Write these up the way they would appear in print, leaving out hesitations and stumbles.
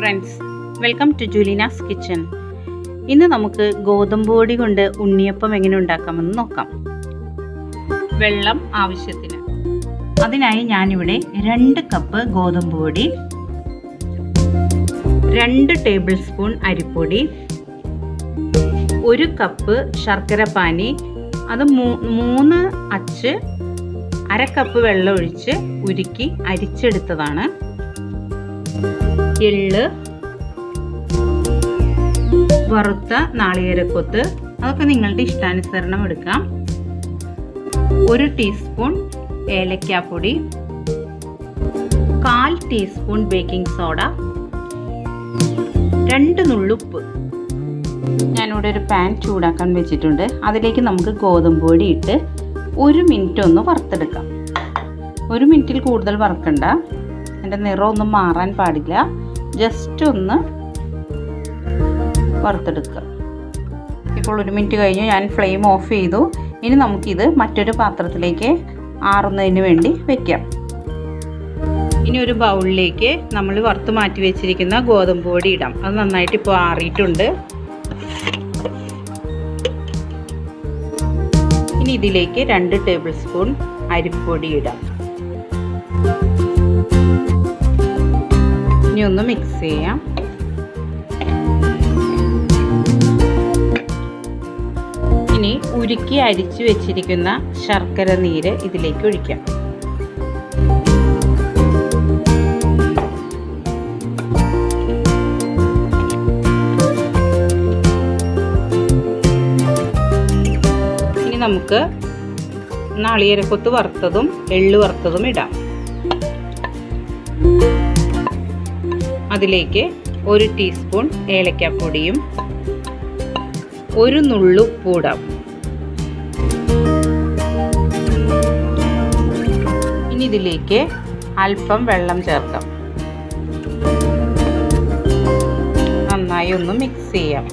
Friends, welcome to Julina's kitchen. ഇന്ന് നമുക്ക് ഗോതമ്പ് പൊടി കൊണ്ട് ഉണ്ണിയപ്പം എങ്ങനെ ഉണ്ടാക്കാമെന്ന് നോക്കാം. വെള്ളം ആവശ്യത്തിന്. അതിനായി ഞാനിവിടെ 2 കപ്പ് ഗോതമ്പ് പൊടി, 2 ടേബിൾ സ്പൂൺ അരിപ്പൊടി, 1 കപ്പ് ശർക്കര പാനി, അത് 3 അച്ച്, 1/2 കപ്പ് വെള്ളം ഒഴിച്ച് ഉരുക്കി അരിച്ചെടുത്തതാണ്. എള്ള്, വറുത്ത നാളികേരക്കൊത്ത്, അതൊക്കെ നിങ്ങളുടെ ഇഷ്ടാനുസരണം എടുക്കാം. 1 ടീസ്പൂൺ ഏലക്കാപ്പൊടി, 1/4 ടീസ്പൂൺ ബേക്കിംഗ് സോഡ, 2 നുള്ളുപ്പ്. ഞാനിവിടെ ഒരു പാൻ ചൂടാക്കാൻ വെച്ചിട്ടുണ്ട്. അതിലേക്ക് നമുക്ക് ഗോതമ്പ് പൊടി ഇട്ട് 1 മിനിറ്റ് ഒന്ന് വറുത്തെടുക്കാം. 1 മിനിറ്റിൽ കൂടുതൽ വറുക്കണ്ട, അതിൻ്റെ നിറമൊന്നും മാറാൻ പാടില്ല. ജസ്റ്റ് ഒന്ന് വറുത്തെടുക്കുക. ഇപ്പോൾ 1 മിനിറ്റ് കഴിഞ്ഞു. ഞാൻ ഫ്ലെയിം ഓഫ് ചെയ്തു. ഇനി നമുക്കിത് മറ്റൊരു പാത്രത്തിലേക്ക് ആറുന്നതിന് വേണ്ടി വെക്കാം. ഇനി ഒരു ബൗളിലേക്ക് നമ്മൾ വറുത്ത് മാറ്റി വെച്ചിരിക്കുന്ന ഗോതമ്പ് പൊടി ഇടാം. അത് നന്നായിട്ട് ഇപ്പോൾ ആറിയിട്ടുണ്ട്. ഇനി ഇതിലേക്ക് 2 ടേബിൾ സ്പൂൺ അരിപ്പൊടി ഇടാം. ഇനി ഒന്ന് മിക്സ് ചെയ്യാം. ഇനി ഉരുക്കി അരിച്ചു വെച്ചിരിക്കുന്ന ശർക്കര നീര് ഇതിലേക്ക് ഒഴിക്കാം. ഇനി നമുക്ക് നാളികേരക്കൊത്ത് വറുത്തതും എള്ള് വറുത്തതും ഇടാം. അതിലേക്ക് 1 ടീസ്പൂൺ ഏലക്കാപ്പൊടിയും 1 നുള്ളു ഉപ്പും ഇടാം. ഇനി ഇതിലേക്ക് അല്പം വെള്ളം ചേർക്കാം. നന്നായി ഒന്ന് മിക്സ് ചെയ്യാം.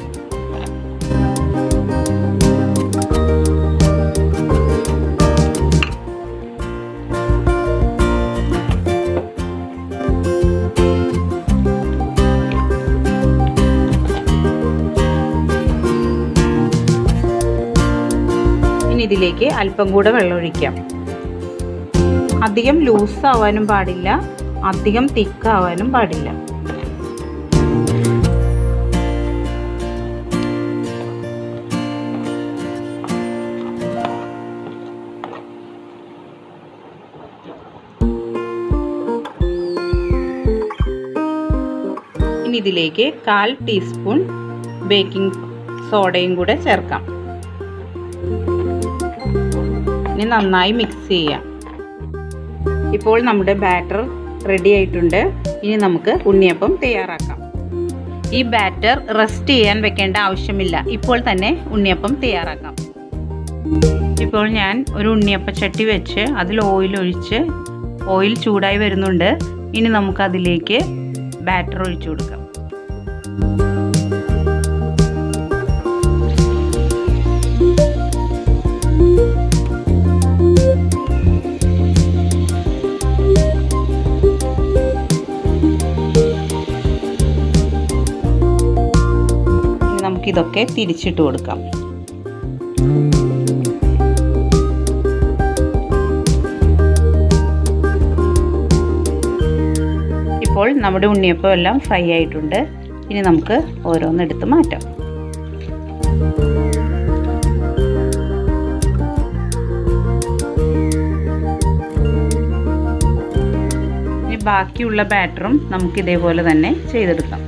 ഇതിലേക്ക് അല്പം കൂടെ വെള്ളം ഒഴിക്കാം. അധികം ലൂസ് ആവാനും പാടില്ല, അധികം തിക്ക് ആവാനും പാടില്ല. ഇനി ഇതിലേക്ക് 1/4 ടീസ്പൂൺ ബേക്കിംഗ് സോഡയും കൂടെ ചേർക്കാം. ഇനി നന്നായി മിക്സ് ചെയ്യാം. ഇപ്പോൾ നമ്മുടെ ബാറ്റർ റെഡി ആയിട്ടുണ്ട്. ഇനി നമുക്ക് ഉണ്ണിയപ്പം തയ്യാറാക്കാം. ഈ ബാറ്റർ റെസ്റ്റ് ചെയ്യാൻ വെക്കേണ്ട ആവശ്യമില്ല. ഇപ്പോൾ തന്നെ ഉണ്ണിയപ്പം തയ്യാറാക്കാം. ഇപ്പോൾ ഞാൻ ഒരു ഉണ്ണിയപ്പച്ചട്ടി വെച്ച് അതിൽ ഓയിൽ ഒഴിച്ച്, ഓയിൽ ചൂടായി വരുന്നുണ്ട്. ഇനി നമുക്കതിലേക്ക് ബാറ്റർ ഒഴിച്ചു കൊടുക്കാം. ഇതൊക്കെ തിരിച്ചിട്ട് കൊടുക്കാം. ഇപ്പോൾ നമ്മുടെ ഉണ്ണിയപ്പം എല്ലാം ഫ്രൈ ആയിട്ടുണ്ട്. ഇനി നമുക്ക് ഓരോന്നെടുത്ത് മാറ്റാം. ഇനി ബാക്കിയുള്ള ബാറ്ററും നമുക്ക് ഇതേപോലെ തന്നെ ചെയ്തെടുക്കാം.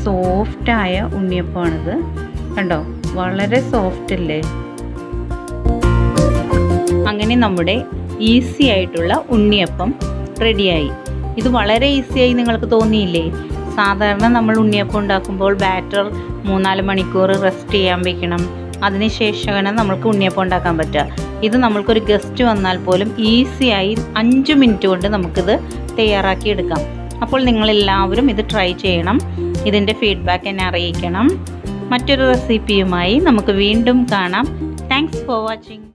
സോഫ്റ്റായ ഉണ്ണിയപ്പമാണിത്. കണ്ടോ, വളരെ സോഫ്റ്റ് അല്ലേ? അങ്ങനെ നമ്മുടെ ഈസി ആയിട്ടുള്ള ഉണ്ണിയപ്പം റെഡിയായി. ഇത് വളരെ ഈസിയായി നിങ്ങൾക്ക് തോന്നിയില്ലേ? സാധാരണ നമ്മൾ ഉണ്ണിയപ്പം ഉണ്ടാക്കുമ്പോൾ ബാറ്റർ 3-4 മണിക്കൂർ റെസ്റ്റ് ചെയ്യാൻ വെക്കണം. അതിനുശേഷമാണ് നമുക്ക് ഉണ്ണിയപ്പം ഉണ്ടാക്കാൻ പറ്റുക. ഇത് നമ്മൾക്കൊരു ഗസ്റ്റ് വന്നാൽ പോലും ഈസിയായി 5 മിനിറ്റ് കൊണ്ട് നമുക്കിത് തയ്യാറാക്കി എടുക്കാം. അപ്പോൾ നിങ്ങളെല്ലാവരും ഇത് ട്രൈ ചെയ്യണം. ഇതിൻ്റെ ഫീഡ്ബാക്ക് എന്നെ അറിയിക്കണം. മറ്റൊരു റെസിപ്പിയുമായി നമുക്ക് വീണ്ടും കാണാം. Thanks for watching.